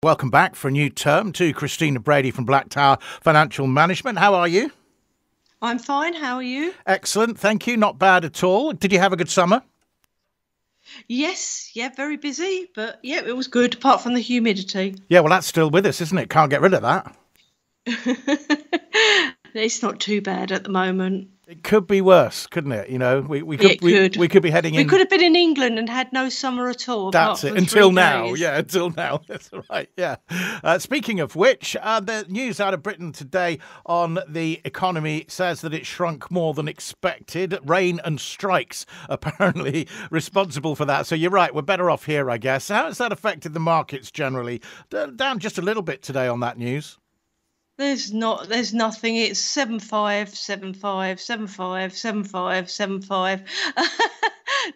Welcome back for a new term to Christina Brady from Blacktower Financial Management. How are you? I'm fine. How are you? Excellent. Thank you. Not bad at all. Did you have a good summer? Yes. Yeah, very busy, but yeah, it was good apart from the humidity. Yeah, well, that's still with us, isn't it? Can't get rid of that. It's not too bad at the moment. It could be worse, couldn't it? You know, we It could. we could be heading in. We could have been in England and had no summer at all. That's it. For Until 3 now. days. Yeah, until now. That's right. Yeah. Speaking of which, the news out of Britain today on the economy says that it shrunk more than expected. Rain and strikes apparently responsible for that. So you're right. We're better off here, I guess. How has that affected the markets generally? Down just a little bit today on that news. There's nothing. It's 7.5, 7.5, 7.5, 7.5, 7.5.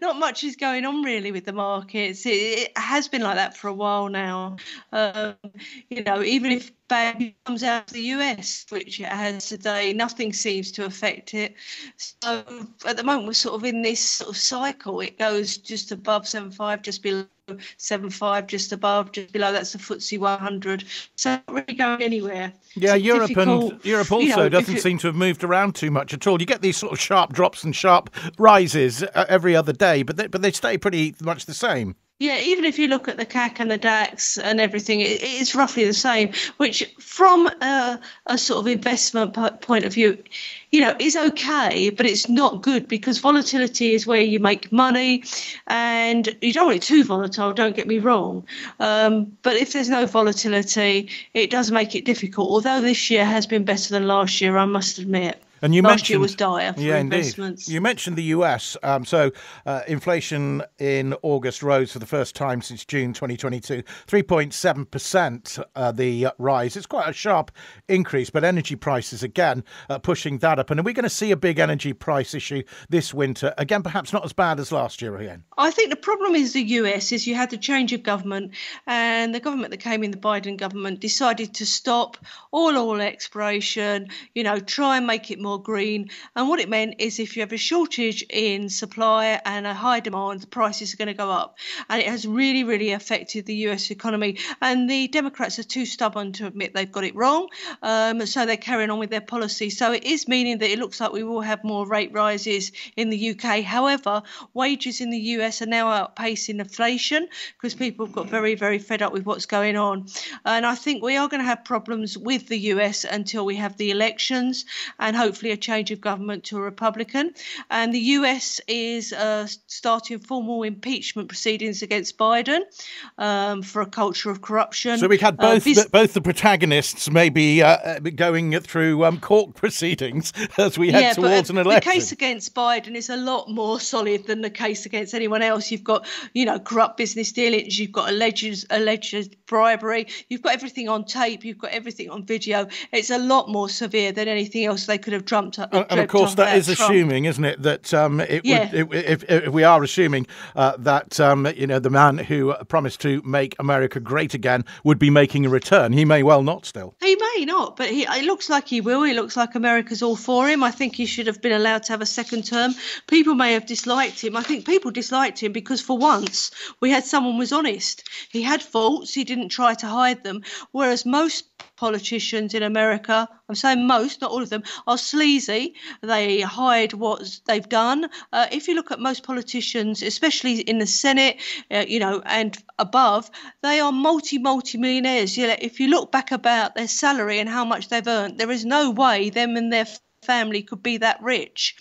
Not much is going on really with the markets. It has been like that for a while now. Even if bad news comes out of the US, which it has today, nothing seems to affect it. So at the moment, we're sort of in this sort of cycle. It goes just above 7.5, just below 7.5, just above, just below. That's the FTSE 100. So not really going anywhere. Yeah, Europe also doesn't seem seem to have moved around too much at all. You get these sort of sharp drops and sharp rises every other day, but they stay pretty much the same. Yeah, even if you look at the CAC and the DAX and everything, it's roughly the same, which from a sort of investment point of view, is okay, but it's not good because volatility is where you make money and you don't want it too volatile, don't get me wrong. But if there's no volatility, it does make it difficult, although this year has been better than last year, I must admit. And last year was dire for investments. Indeed. You mentioned the US. Inflation in August rose for the first time since June 2022, 3.7%, the rise. It's quite a sharp increase, but energy prices, again, pushing that up. And are we going to see a big energy price issue this winter? Again, perhaps not as bad as last year again. I think the problem is the US is you had the change of government, and the government that came in, the Biden government, decided to stop all oil exploration, try and make it more green. And what it meant is if you have a shortage in supply and a high demand, the prices are going to go up. And it has really, really affected the US economy. And the Democrats are too stubborn to admit they've got it wrong. So they're carrying on with their policy. So it is meaning that it looks like we will have more rate rises in the UK. However, wages in the US are now outpacing inflation because people have got very, very fed up with what's going on. And I think we are going to have problems with the US until we have the elections and hopefully a change of government to a Republican. And the US is starting formal impeachment proceedings against Biden for a culture of corruption. So we had both the protagonists maybe going through court proceedings as we head towards an election. The case against Biden is a lot more solid than the case against anyone else. You've got, corrupt business dealings. You've got alleged bribery. You've got everything on tape. You've got everything on video. It's a lot more severe than anything else they could have trumped up. And of course, that is assuming, isn't it, that if we are assuming that the man who promised to make America great again would be making a return. He may well not still. He may not, but it looks like he will. It looks like America's all for him. I think he should have been allowed to have a second term. People may have disliked him. I think people disliked him because for once we had someone who was honest. He had faults. He didn't try to hide them. Whereas most politicians in America, I'm saying most, not all of them, are sleazy. They hide what they've done. If you look at most politicians, especially in the Senate, and above, they are multi-millionaires. If you look back about their salary and how much they've earned, there is no way them and their family could be that rich.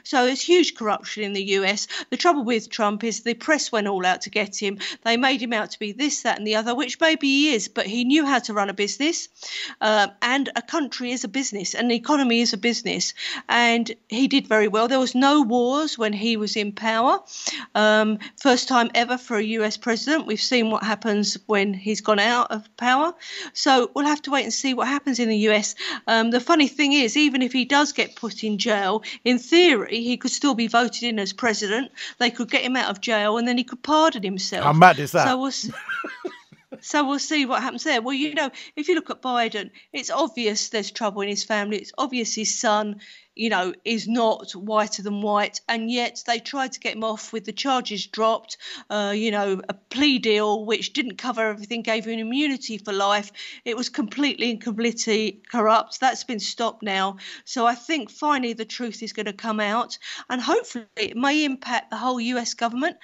So it's huge corruption in the US. The trouble with Trump is the press went all out to get him. They made him out to be this, that and the other, which maybe he is, but he knew how to run a business. And a country is a business, an economy is a business. And he did very well. There was no wars when he was in power. First time ever for a US president. We've seen what happens when he's gone out of power. So we'll have to wait and see what happens in the US. The funny thing is, even if he does get put in jail, in theory, he could still be voted in as president. They could get him out of jail and then he could pardon himself. How mad is that? So we'll see what happens there. Well, if you look at Biden, it's obvious there's trouble in his family. It's obvious his son is not whiter than white, and yet they tried to get him off with the charges dropped, a plea deal which didn't cover everything, gave him immunity for life. It was completely and completely corrupt. That's been stopped now. So I think finally the truth is going to come out, and hopefully it may impact the whole US government.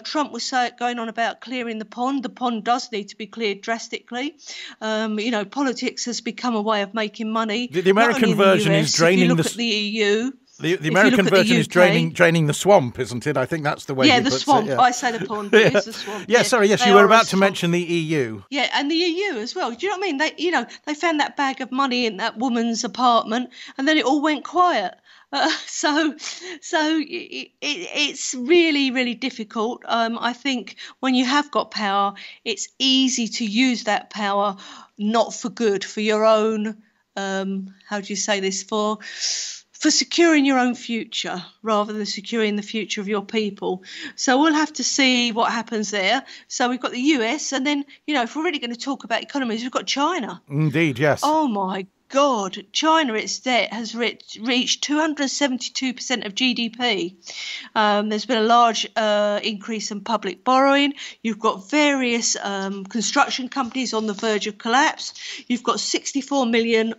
Trump was going on about clearing the pond. The pond does need to be cleared drastically. Politics has become a way of making money. The American version is draining at the EU. The American version is draining the swamp, isn't it? I think that's the way. Yeah, the swamp. I say the pond, but it's the swamp. Yeah, sorry. Yes, you were about to mention the EU. Yeah, and the EU as well. Do you know what I mean? They found that bag of money in that woman's apartment, and then it all went quiet. So it's really, really difficult. I think when you have got power, it's easy to use that power not for good, for your own. How do you say this? For securing your own future rather than securing the future of your people. So we'll have to see what happens there. So we've got the US, and then, if we're really going to talk about economies, we've got China. Indeed, yes. Oh, my God. China, its debt has reached 272% of GDP. There's been a large increase in public borrowing. You've got various construction companies on the verge of collapse. You've got 64 million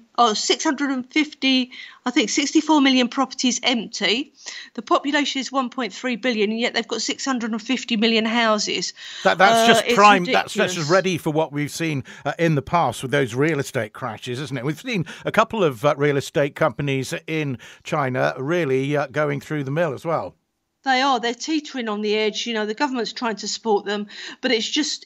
properties empty. The population is 1.3 billion, and yet they've got 650 million houses. That's just prime. That's ridiculous. just ready for what we've seen in the past with those real estate crashes, isn't it? We've seen a couple of real estate companies in China really going through the mill as well. They're teetering on the edge. The government's trying to support them, but it's just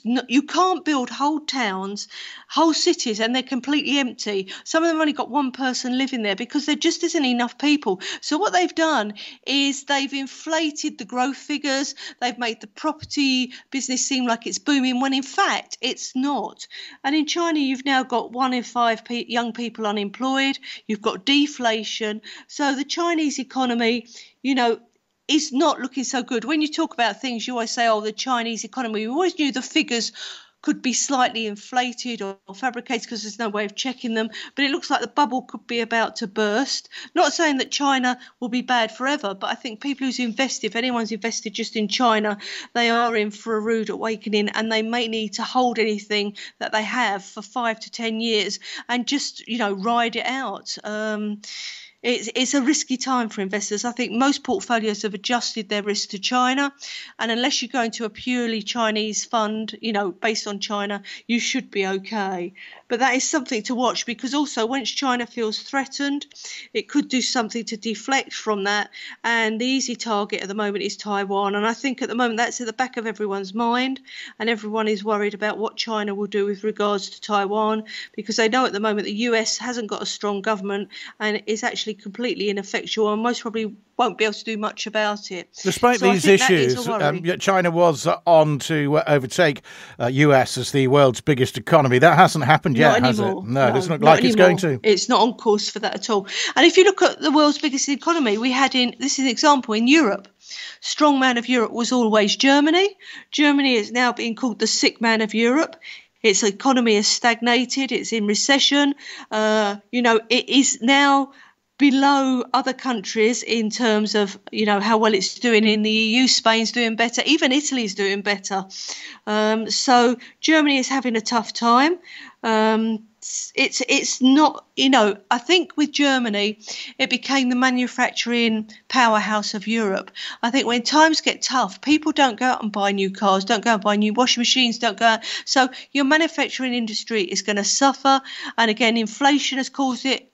not, you can't build whole towns, whole cities, and they're completely empty. Some of them have only got one person living there because there just isn't enough people. So what they've done is they've inflated the growth figures. They've made the property business seem like it's booming when in fact it's not. And in China, you've now got 1 in 5 young people unemployed. You've got deflation. So the Chinese economy, is not looking so good. When you talk about things, you always say, the Chinese economy. We always knew the figures could be slightly inflated or fabricated because there's no way of checking them. But it looks like the bubble could be about to burst. Not saying that China will be bad forever, but I think people who's invested, if anyone's invested just in China, they are in for a rude awakening, and they may need to hold anything that they have for 5 to 10 years and just, ride it out. It's a risky time for investors. I think most portfolios have adjusted their risk to China, and unless you go into a purely Chinese fund, based on China, you should be okay. But that is something to watch, because also once China feels threatened, it could do something to deflect from that. And the easy target at the moment is Taiwan. And I think at the moment that's at the back of everyone's mind, and everyone is worried about what China will do with regards to Taiwan, because they know at the moment the US hasn't got a strong government and is actually completely ineffectual and most probably won't be able to do much about it. Despite these issues, China was on to overtake US as the world's biggest economy. That hasn't happened yet, has it? No, it doesn't look like it's going to. It's not on course for that at all. And if you look at the world's biggest economy, this is an example in Europe. Strong man of Europe was always Germany. Germany is now being called the sick man of Europe. Its economy has stagnated. It's in recession. It is now below other countries in terms of, how well it's doing in the EU. Spain's doing better. Even Italy's doing better. So Germany is having a tough time. It's not, I think with Germany, it became the manufacturing powerhouse of Europe. I think when times get tough, people don't go out and buy new cars, don't go out and buy new washing machines, don't go out. So your manufacturing industry is going to suffer. And again, inflation has caused it,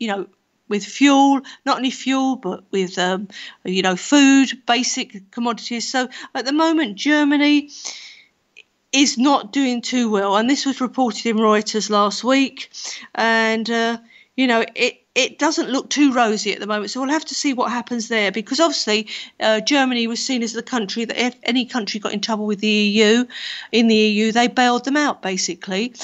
with fuel, not only fuel, but with, food, basic commodities. So at the moment, Germany is not doing too well. And this was reported in Reuters last week. And, it doesn't look too rosy at the moment. So we'll have to see what happens there, because obviously Germany was seen as the country that if any country got in trouble with the EU, in the EU, they bailed them out, basically.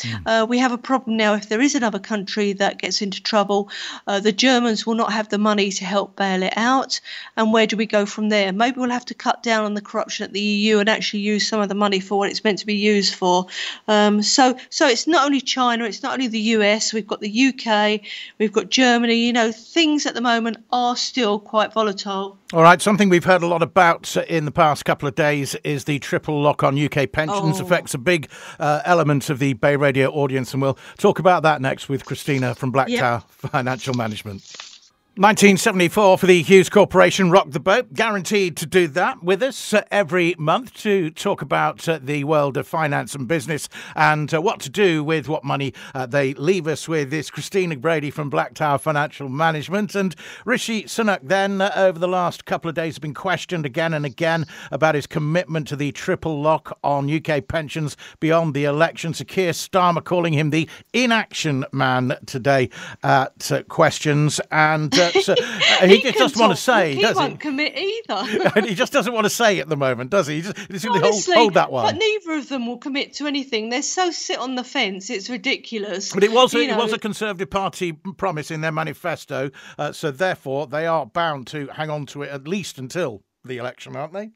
We have a problem now. If there is another country that gets into trouble, the Germans will not have the money to help bail it out. And where do we go from there? Maybe we'll have to cut down on the corruption at the EU and actually use some of the money for what it's meant to be used for. So it's not only China, it's not only the US. We've got the UK, we've got Germany, Germany. You know, things at the moment are still quite volatile. All right, something we've heard a lot about in the past couple of days is the triple lock on UK pensions. Affects a big element of the BayRadio audience, and we'll talk about that next with Christina from Blacktower Financial Management. 1974 for the Hughes Corporation rocked the boat, guaranteed to do that with us every month to talk about the world of finance and business and what to do with what money they leave us with is Christina Brady from Blacktower Financial Management. And Rishi Sunak then over the last couple of days has been questioned again and again about his commitment to the triple lock on UK pensions beyond the election. So Keir Starmer calling him the inaction man today at questions. And so, he just doesn't want to say, does he? He won't commit either. And he just doesn't want to say at the moment, does he? He's going to hold that one. But neither of them will commit to anything. They're so sit on the fence, it's ridiculous. But it was a Conservative Party promise in their manifesto, so therefore they are bound to hang on to it at least until the election, aren't they?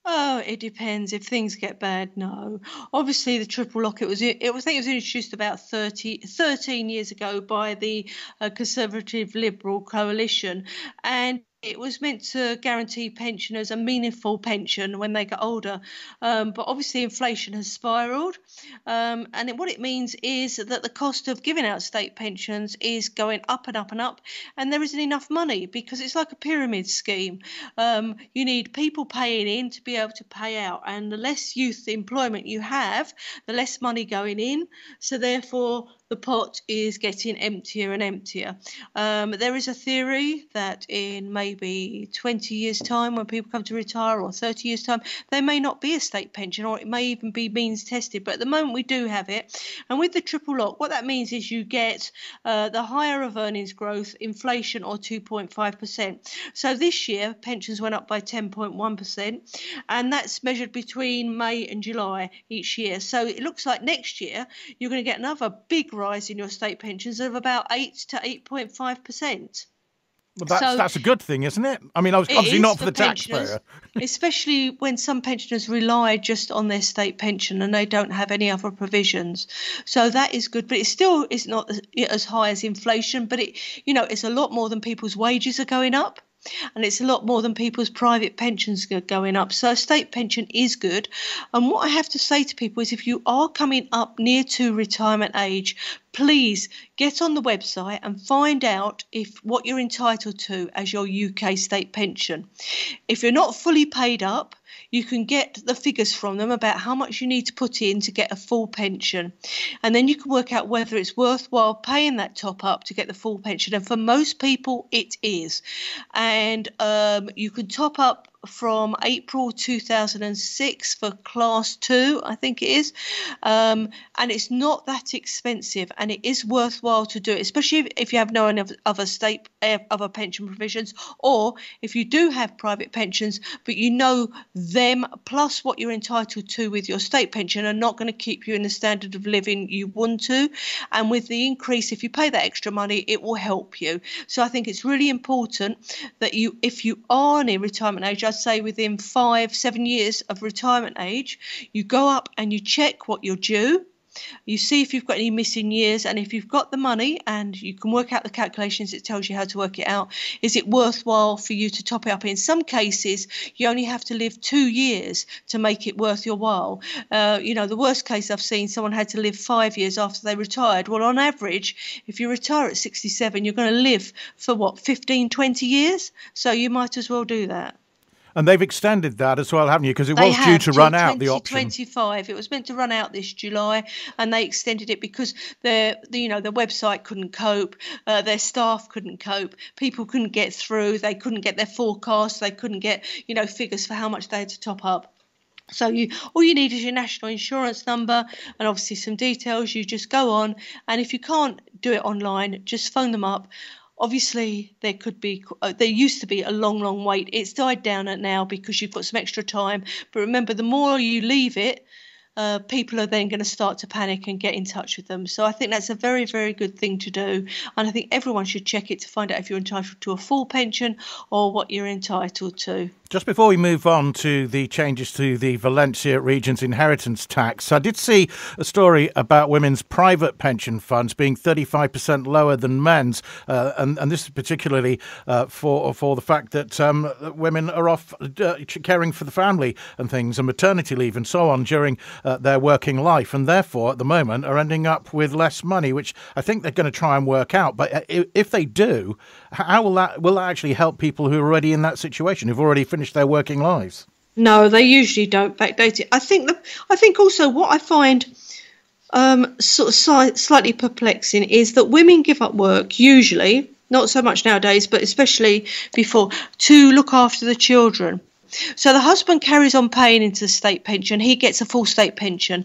Oh, it depends. If things get bad, no. Obviously, the triple lock, I think it was introduced about 13 years ago by the Conservative Liberal coalition. And it was meant to guarantee pensioners a meaningful pension when they get older. But obviously inflation has spiralled. What it means is that the cost of giving out state pensions is going up and up and up. And there isn't enough money because it's like a pyramid scheme. You need people paying in to be able to pay out. And the less youth employment you have, the less money going in. So therefore, the pot is getting emptier and emptier. There is a theory that in maybe 20 years' time, when people come to retire, or 30 years' time, there may not be a state pension, or it may even be means tested. But at the moment, we do have it. And with the triple lock, what that means is you get the higher of earnings growth, inflation, or 2.5%. So this year, pensions went up by 10.1%, and that's measured between May and July each year. So it looks like next year, you're going to get another big rise in your state pensions of about 8 to 8.5%. Well, that's a good thing, isn't it? I mean, obviously not for the taxpayer. Especially when some pensioners rely just on their state pension and they don't have any other provisions. So that is good, but it still is not as high as inflation, but it's a lot more than people's wages are going up. And it's a lot more than people's private pensions are going up. So a state pension is good. And what I have to say to people is if you are coming up near to retirement age, please get on the website and find out what you're entitled to as your UK state pension. If you're not fully paid up, you can get the figures from them about how much you need to put in to get a full pension. And then you can work out whether it's worthwhile paying that top up to get the full pension. And for most people, it is. And you can top up from April 2006 for class 2, I think it is. And it's not that expensive, and it is worthwhile to do it, especially if you have no other pension provisions, or if you do have private pensions, but you know them plus what you're entitled to with your state pension are not going to keep you in the standard of living you want to. And with the increase, if you pay that extra money, it will help you. So I think it's really important that if you are near retirement age, I'd say within 5-7 years of retirement age, you go up and you check what you're due. You see if you've got any missing years, and if you've got the money and you can work out the calculations, it tells you how to work it out. Is it worthwhile for you to top it up? In some cases, you only have to live 2 years to make it worth your while. The worst case I've seen, someone had to live 5 years after they retired. Well, on average, if you retire at 67, you're going to live for 15, 20 years? So you might as well do that. And they've extended that as well, haven't you? Because it was due to run out, the option. 2025. It was meant to run out this July, and they extended it because the website couldn't cope, their staff couldn't cope, people couldn't get through, they couldn't get their forecasts, they couldn't get figures for how much they had to top up. So all you need is your national insurance number and obviously some details. You just go on, and if you can't do it online, just phone them up. Obviously, there used to be a long wait. It's died down now because you've got some extra time. But remember, the more you leave it, people are then going to start to panic and get in touch with them. So I think that's a very, very good thing to do. And I think everyone should check it to find out if you're entitled to a full pension or what you're entitled to. Just before we move on to the changes to the Valencia region's inheritance tax, I did see a story about women's private pension funds being 35% lower than men's, and this is particularly for the fact that women are off caring for the family and things, and maternity leave and so on during their working life, and therefore at the moment are ending up with less money, which I think they're going to try and work out. But if they do, how will that actually help people who are already in that situation, who've already finished their working lives? No, they usually don't backdate it. I think also what I find slightly perplexing is that women give up work usually, not so much nowadays, but especially before, to look after the children. So the husband carries on paying into the state pension. He gets a full state pension.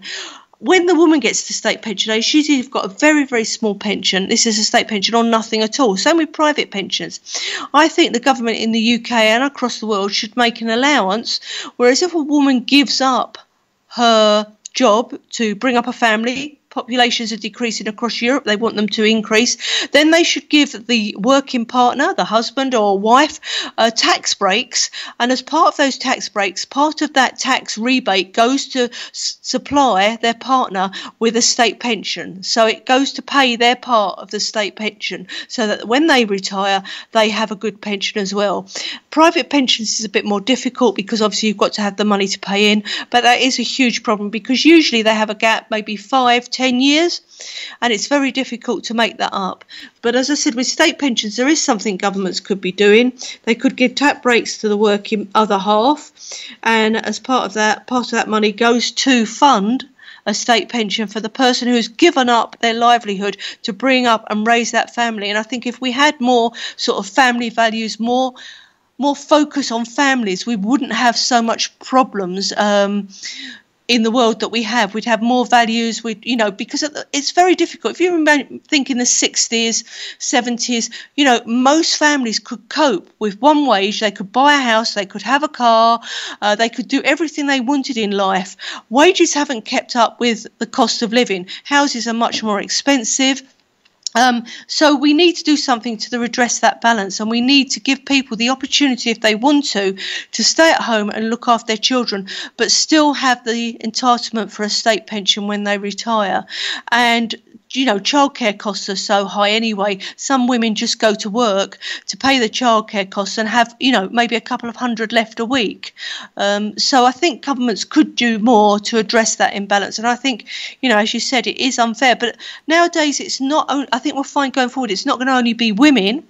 When the woman gets to state pension age, she's either got a very, very small pension. This is a state pension or nothing at all. Same with private pensions. I think the government in the UK and across the world should make an allowance, whereas if a woman gives up her job to bring up a family, populations are decreasing across Europe, they want them to increase, then they should give the working partner, the husband or wife, tax breaks. And as part of those tax breaks, part of that tax rebate goes to supply their partner with a state pension. So it goes to pay their part of the state pension so that when they retire, they have a good pension as well. Private pensions is a bit more difficult because obviously you've got to have the money to pay in, but that is a huge problem because usually they have a gap, maybe 5-10 years, and it's very difficult to make that up. But as I said, with state pensions, there is something governments could be doing. They could give tax breaks to the working other half, and as part of that money goes to fund a state pension for the person who's given up their livelihood to bring up and raise that family. And I think if we had more sort of family values, more focus on families, we wouldn't have so much problems in the world that we have. We'd have more values, because it's very difficult. If you remember, think in the 60s, 70s, most families could cope with one wage. They could buy a house, they could have a car, they could do everything they wanted in life. Wages haven't kept up with the cost of living. Houses are much more expensive. So we need to do something to redress that balance, and we need to give people the opportunity, if they want to stay at home and look after their children, but still have the entitlement for a state pension when they retire. And childcare costs are so high anyway. Some women just go to work to pay the childcare costs and have, maybe a couple of hundred left a week. So I think governments could do more to address that imbalance. And I think, as you said, it is unfair. But nowadays, it's not. I think we'll find going forward, it's not going to only be women.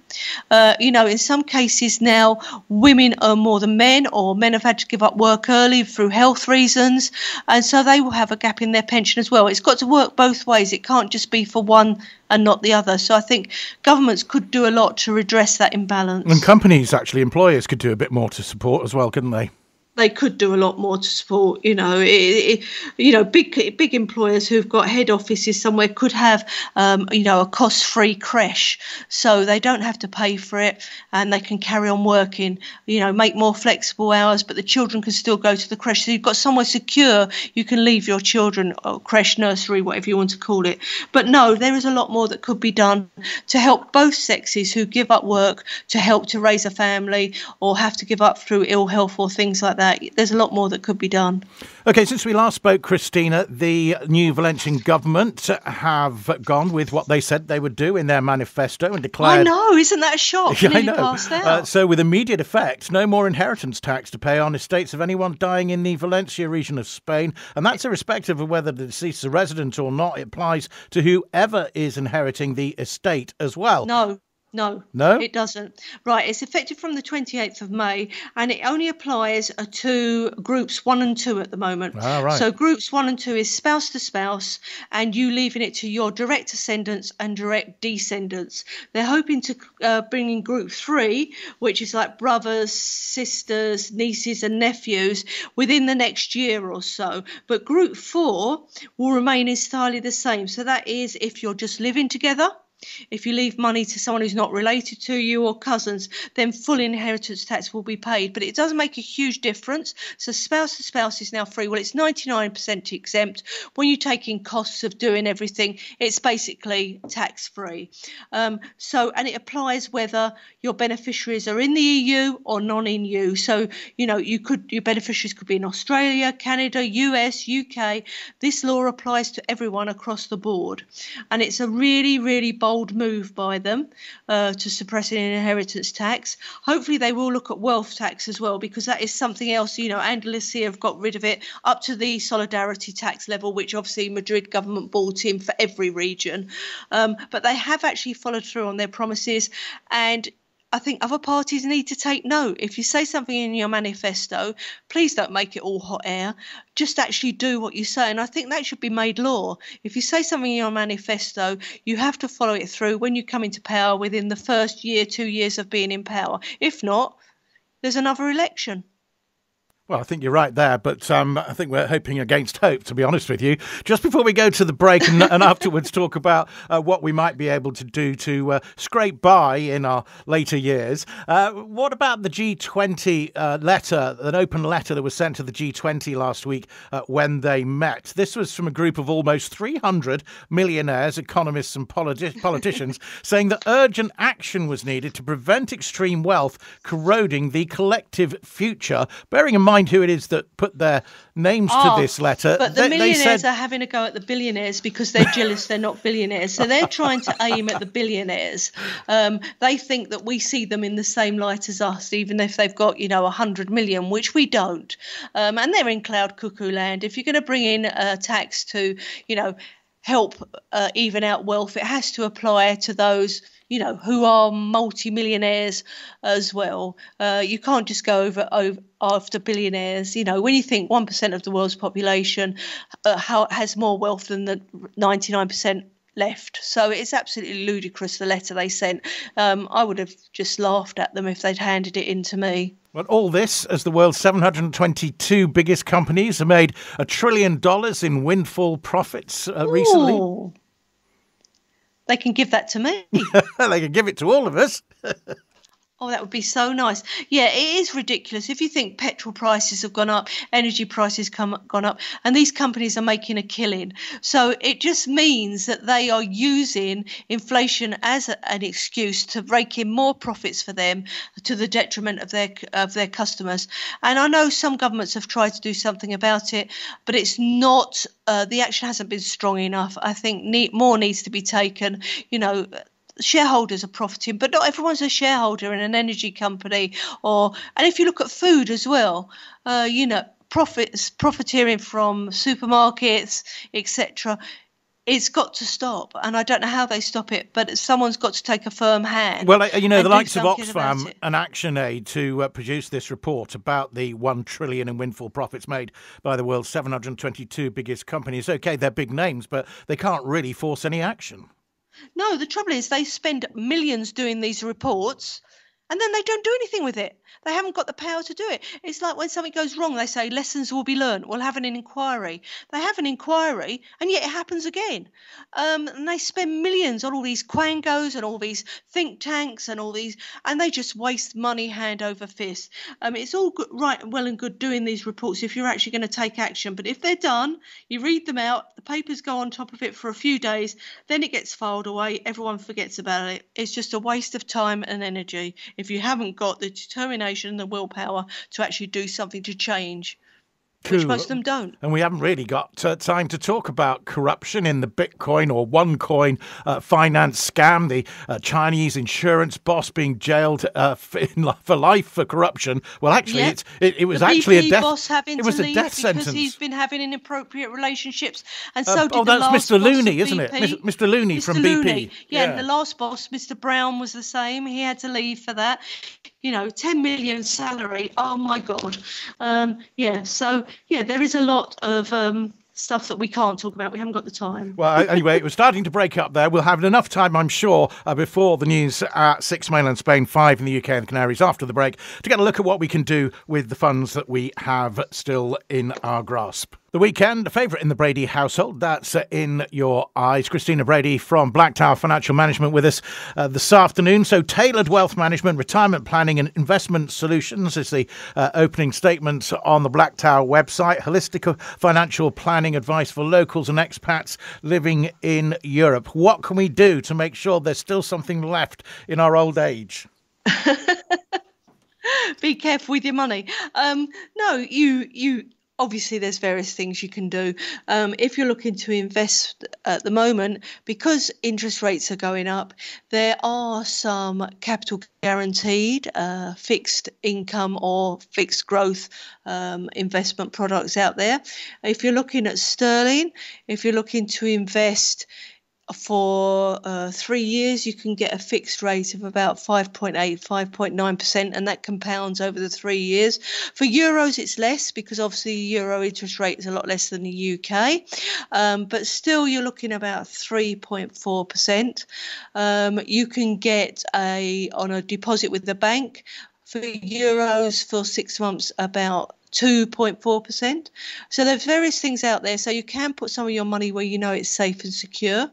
In some cases now, women earn more than men, or men have had to give up work early through health reasons, and so they will have a gap in their pension as well. It's got to work both ways. It can't just be for one and not the other. So I think governments could do a lot to redress that imbalance. And companies, actually, employers could do a bit more to support as well, couldn't they? They could do a lot more to support, big employers who've got head offices somewhere could have, a cost-free creche, so they don't have to pay for it and they can carry on working, make more flexible hours, but the children can still go to the creche. So you've got somewhere secure you can leave your children, or creche, nursery, whatever you want to call it. But no, there is a lot more that could be done to help both sexes who give up work to help to raise a family or have to give up through ill health or things like that. There's a lot more that could be done. OK, since we last spoke, Christina, the new Valencian government have gone with what they said they would do in their manifesto and declared... I know, isn't that a shock? Yeah, I know. Passed out. So with immediate effect, no more inheritance tax to pay on estates of anyone dying in the Valencia region of Spain. And that's irrespective of whether the deceased is a resident or not. It applies to whoever is inheriting the estate as well. No, it doesn't. Right, it's effective from the 28th of May, and it only applies to groups 1 and 2 at the moment. Ah, right. So groups 1 and 2 is spouse to spouse, and you leaving it to your direct ascendants and direct descendants. They're hoping to bring in group 3, which is like brothers, sisters, nieces and nephews, within the next year or so. But group 4 will remain entirely the same. So that is if you're just living together, If you leave money to someone who's not related to you or cousins, then full inheritance tax will be paid. But it does make a huge difference. So spouse to spouse is now free. Well, it's 99% exempt. When you take in costs of doing everything, it's basically tax free. And it applies whether your beneficiaries are in the EU or non-EU. So, your beneficiaries could be in Australia, Canada, US, UK. This law applies to everyone across the board. And it's a really, really bold move by them to suppress an inheritance tax. Hopefully they will look at wealth tax as well, because that is something else. Andalusia have got rid of it up to the solidarity tax level, which obviously Madrid government bought in for every region. But they have actually followed through on their promises, and I think other parties need to take note. If you say something in your manifesto, please don't make it all hot air. Just actually do what you say. And I think that should be made law. If you say something in your manifesto, you have to follow it through when you come into power within the first year, 2 years of being in power. If not, there's another election. Well, I think you're right there, but I think we're hoping against hope, to be honest with you. Just before we go to the break and afterwards talk about what we might be able to do to scrape by in our later years, what about the G20 letter, an open letter that was sent to the G20 last week when they met? This was from a group of almost 300 millionaires, economists and politicians saying that urgent action was needed to prevent extreme wealth corroding the collective future, bearing in mind who it is that put their names to this letter. But the millionaires are having a go at the billionaires because they're jealous they're not billionaires. So they're trying to aim at the billionaires. They think that we see them in the same light as us, even if they've got, 100 million, which we don't. And they're in cloud cuckoo land. If you're going to bring in a tax to, help even out wealth, it has to apply to those who are multi-millionaires as well. You can't just go over after billionaires. When you think 1% of the world's population has more wealth than the 99% left. So it's absolutely ludicrous, the letter they sent. I would have just laughed at them if they'd handed it in to me. Well, all this as the world's 722 biggest companies have made $1 trillion in windfall profits recently. They can give that to me. They can give it to all of us. Oh, that would be so nice. Yeah, it is ridiculous. If you think petrol prices have gone up, energy prices gone up, and these companies are making a killing. So it just means that they are using inflation as an excuse to rake in more profits for them to the detriment of their customers. And I know some governments have tried to do something about it, but it's not, the action hasn't been strong enough. I think more needs to be taken. Shareholders are profiting, but not everyone's a shareholder in an energy company. And if you look at food as well, profiteering from supermarkets, etc. It's got to stop, and I don't know how they stop it, but someone's got to take a firm hand. Well, the likes of Oxfam and ActionAid to produce this report about the $1 trillion in windfall profits made by the world's 722 biggest companies. Okay, they're big names, but they can't really force any action. No, the trouble is they spend millions doing these reports and then they don't do anything with it. They haven't got the power to do it. It's like when something goes wrong, they say lessons will be learned. We'll have an inquiry. They have an inquiry and yet it happens again. And they spend millions on all these quangos and all these think tanks and all these, and they just waste money hand over fist. It's all good, right, well and good doing these reports if you're actually going to take action. But if they're done, you read them out, the papers go on top of it for a few days, then it gets filed away. Everyone forgets about it. It's just a waste of time and energy if you haven't got the determination and the willpower to actually do something to change. Cool. Which most of them don't. And we haven't really got time to talk about corruption in the Bitcoin or OneCoin finance scam, the Chinese insurance boss being jailed for life for corruption. Well, actually, yeah. it was actually a death. Boss having it was to a leave death sentence because he's been having inappropriate relationships, and so did the that's last Mr. boss Looney, of isn't BP. it? Mr. Looney Mr. from Looney. BP. Yeah, and the last boss, Mr. Brown, was the same. He had to leave for that. 10 million salary. Oh my God. There is a lot of stuff that we can't talk about. We haven't got the time. Well, anyway, it was starting to break up there. We'll have enough time, I'm sure, before the news at 6 mainland Spain, 5 in the UK and the Canaries after the break, to get a look at what we can do with the funds that we have still in our grasp. The weekend, a favourite in the Brady household, that's in your eyes. Christina Brady from Blacktower Financial Management with us this afternoon. So tailored wealth management, retirement planning and investment solutions is the opening statement on the Blacktower website. Holistic financial planning advice for locals and expats living in Europe. What can we do to make sure there's still something left in our old age? Be careful with your money. No, you obviously there's various things you can do. If you're looking to invest at the moment, because interest rates are going up, there are some capital guaranteed fixed income or fixed growth investment products out there. If you're looking at sterling, if you're looking to invest for 3 years, you can get a fixed rate of about 5.8, 5.9%, and that compounds over the 3 years. For euros, it's less because obviously the euro interest rate is a lot less than the UK, but still you're looking about 3.4%. You can get on a deposit with the bank for euros for 6 months about 2.4%. So there's various things out there. So you can put some of your money where you know it's safe and secure.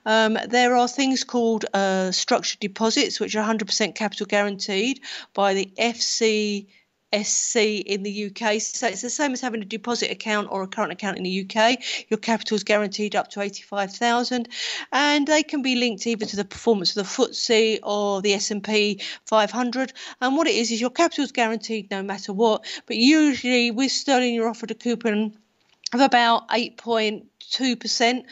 There are things called structured deposits, which are 100% capital guaranteed by the FCSC in the UK. So it's the same as having a deposit account or a current account in the UK. Your capital is guaranteed up to 85,000, and they can be linked either to the performance of the FTSE or the S&P 500. And what it is your capital is guaranteed no matter what. But usually with sterling, you're offered a coupon of about 8.2%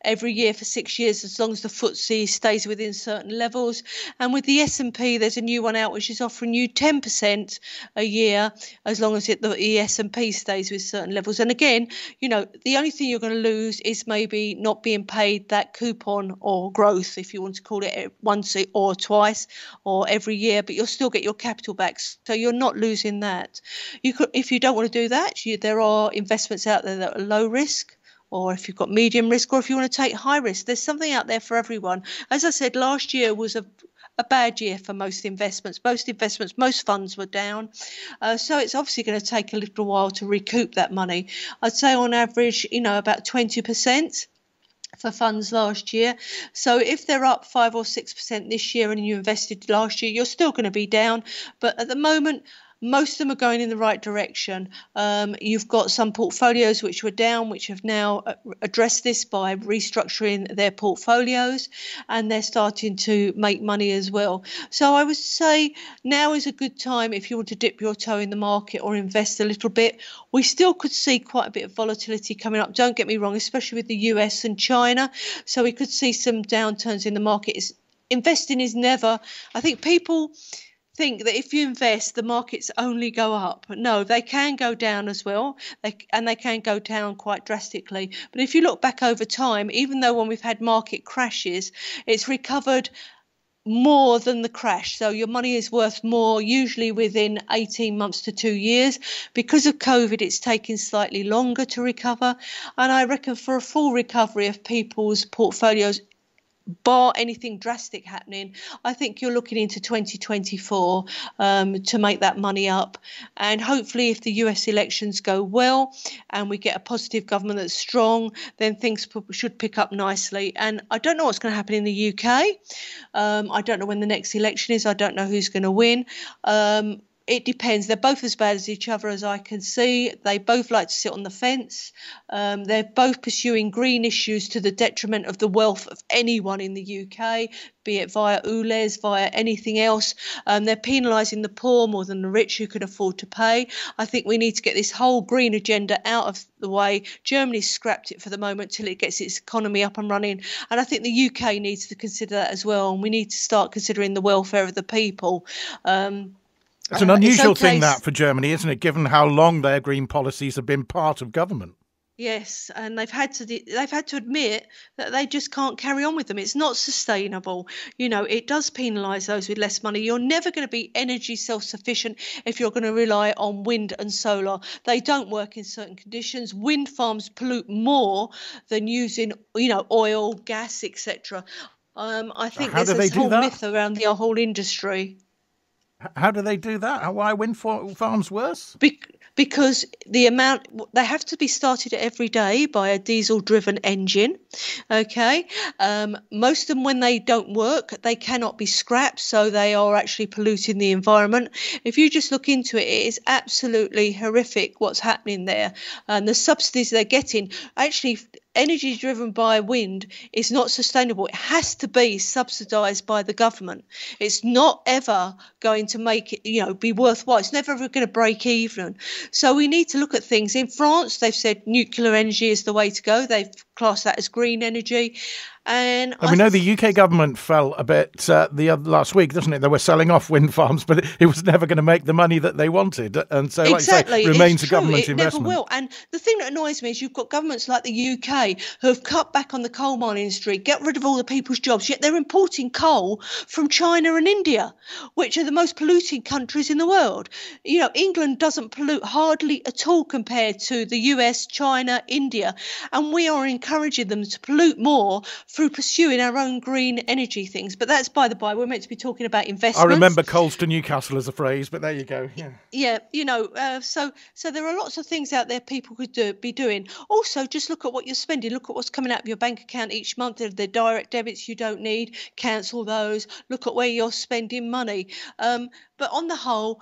every year for 6 years, as long as the FTSE stays within certain levels. And with the S&P, there's a new one out which is offering you 10% a year, as long as the S&P stays with certain levels. And again, you know, the only thing you're going to lose is maybe not being paid that coupon or growth, if you want to call it, once or twice or every year, but you'll still get your capital back. So you're not losing that. You could, if you don't want to do that, there are investments out there that are low risk, or if you've got medium risk, or if you want to take high risk. There's something out there for everyone. As I said, last year was a bad year for most investments. Most funds were down. So it's obviously going to take a little while to recoup that money. I'd say on average, you know, about 20% for funds last year. So if they're up 5 or 6% this year and you invested last year, you're still going to be down. But at the moment, most of them are going in the right direction. You've got some portfolios which were down, which have now addressed this by restructuring their portfolios, and they're starting to make money as well. So I would say now is a good time if you want to dip your toe in the market or invest a little bit. We still could see quite a bit of volatility coming up, don't get me wrong, especially with the US and China. So we could see some downturns in the market. Investing is never, I think people think that if you invest, the markets only go up. No, they can go down as well, and they can go down quite drastically. But if you look back over time, even though when we've had market crashes, it's recovered more than the crash. So your money is worth more, usually within 18 months to 2 years. Because of COVID, it's taken slightly longer to recover. And I reckon for a full recovery of people's portfolios, bar anything drastic happening, I think you're looking into 2024 to make that money up. And hopefully if the US elections go well and we get a positive government that's strong, then things should pick up nicely. And I don't know what's going to happen in the UK. I don't know when the next election is. I don't know who's going to win. It depends. They're both as bad as each other as I can see. They both like to sit on the fence. They're both pursuing green issues to the detriment of the wealth of anyone in the UK, be it via ULEZ, via anything else. They're penalising the poor more than the rich who can afford to pay. I think we need to get this whole green agenda out of the way. Germany's scrapped it for the moment till it gets its economy up and running. And I think the UK needs to consider that as well. And we need to start considering the welfare of the people. It's an unusual thing that for Germany, isn't it, given how long their green policies have been part of government? Yes, and they've had to admit that they just can't carry on with them. It's not sustainable. You know, it does penalise those with less money. You're never going to be energy self-sufficient if you're going to rely on wind and solar. They don't work in certain conditions. Wind farms pollute more than using, you know, oil, gas, etc. I think there's this whole myth around the whole industry. How do they do that? Why are wind farms worse? Because they have to be started every day by a diesel-driven engine. Okay, most of them, when they don't work, they cannot be scrapped, so they are actually polluting the environment. If you just look into it, it is absolutely horrific what's happening there, and the subsidies they're getting. Actually, energy driven by wind is not sustainable. It has to be subsidised by the government. It's not ever going to make it, be worthwhile. It's never ever going to break even. So we need to look at things. In France, they've said nuclear energy is the way to go. They've classed that as green energy. And we know the UK government fell a bit last week, doesn't it? They were selling off wind farms, but it was never going to make the money that they wanted. And so, exactly, like you say, remains a government investment. It never will. And the thing that annoys me is you've got governments like the UK who have cut back on the coal mining industry, get rid of all the people's jobs, yet they're importing coal from China and India, which are the most polluting countries in the world. England doesn't pollute hardly at all compared to the US, China, India. And we are encouraging them to pollute more through pursuing our own green energy things. But that's by the by. We're meant to be talking about investments. I remember coals to Newcastle as a phrase, but there you go. Yeah. So there are lots of things out there people could be doing. Also, just look at what you're spending. Look at what's coming out of your bank account each month. The direct debits you don't need, cancel those. Look at where you're spending money. But on the whole,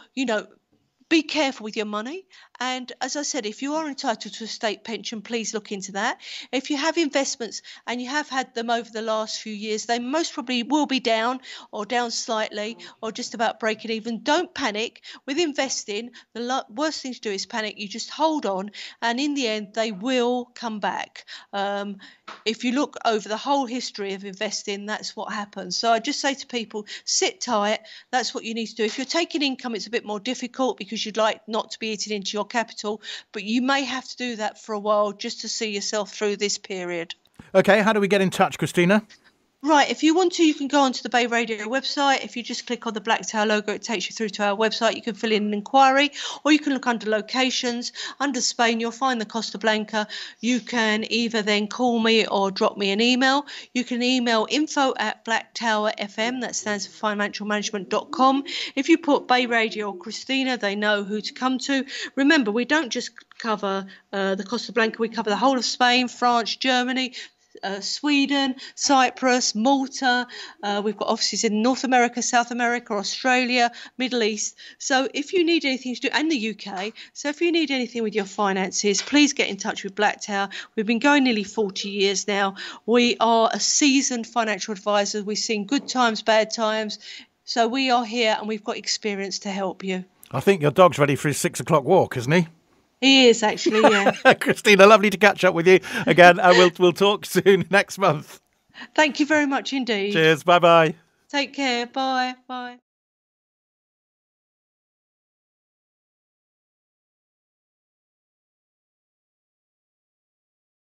be careful with your money. And as I said, if you are entitled to a state pension, please look into that. If you have investments and you have had them over the last few years, they most probably will be down or down slightly or just about breaking even. Don't panic. With investing, the worst thing to do is panic. You just hold on, and in the end, they will come back. If you look over the whole history of investing, that's what happens. So I just say to people, sit tight. That's what you need to do. If you're taking income, it's a bit more difficult because you'd like not to be eating into your capital, but you may have to do that for a while just to see yourself through this period. Okay, how do we get in touch, Christina? Right, if you want to, you can go onto the BayRadio website. If you just click on the Blacktower logo, it takes you through to our website. You can fill in an inquiry, or you can look under locations. Under Spain, you'll find the Costa Blanca. You can either then call me or drop me an email. You can email info@blacktowerfm, that stands for financialmanagement.com. If you put BayRadio or Christina, they know who to come to. Remember, we don't just cover the Costa Blanca, we cover the whole of Spain, France, Germany, Sweden, Cyprus, Malta. We've got offices in North America, South America, Australia, Middle East. So if you need anything to do, and the UK, so if you need anything with your finances, please get in touch with Blacktower. We've been going nearly 40 years now. We are a seasoned financial advisor. We've seen good times, bad times. So we are here and we've got experience to help you. I think your dog's ready for his 6 o'clock walk, isn't he? He is, actually, yeah. Christina, lovely to catch up with you again. We'll talk soon next month. Thank you very much indeed. Cheers. Bye-bye. Take care. Bye. Bye.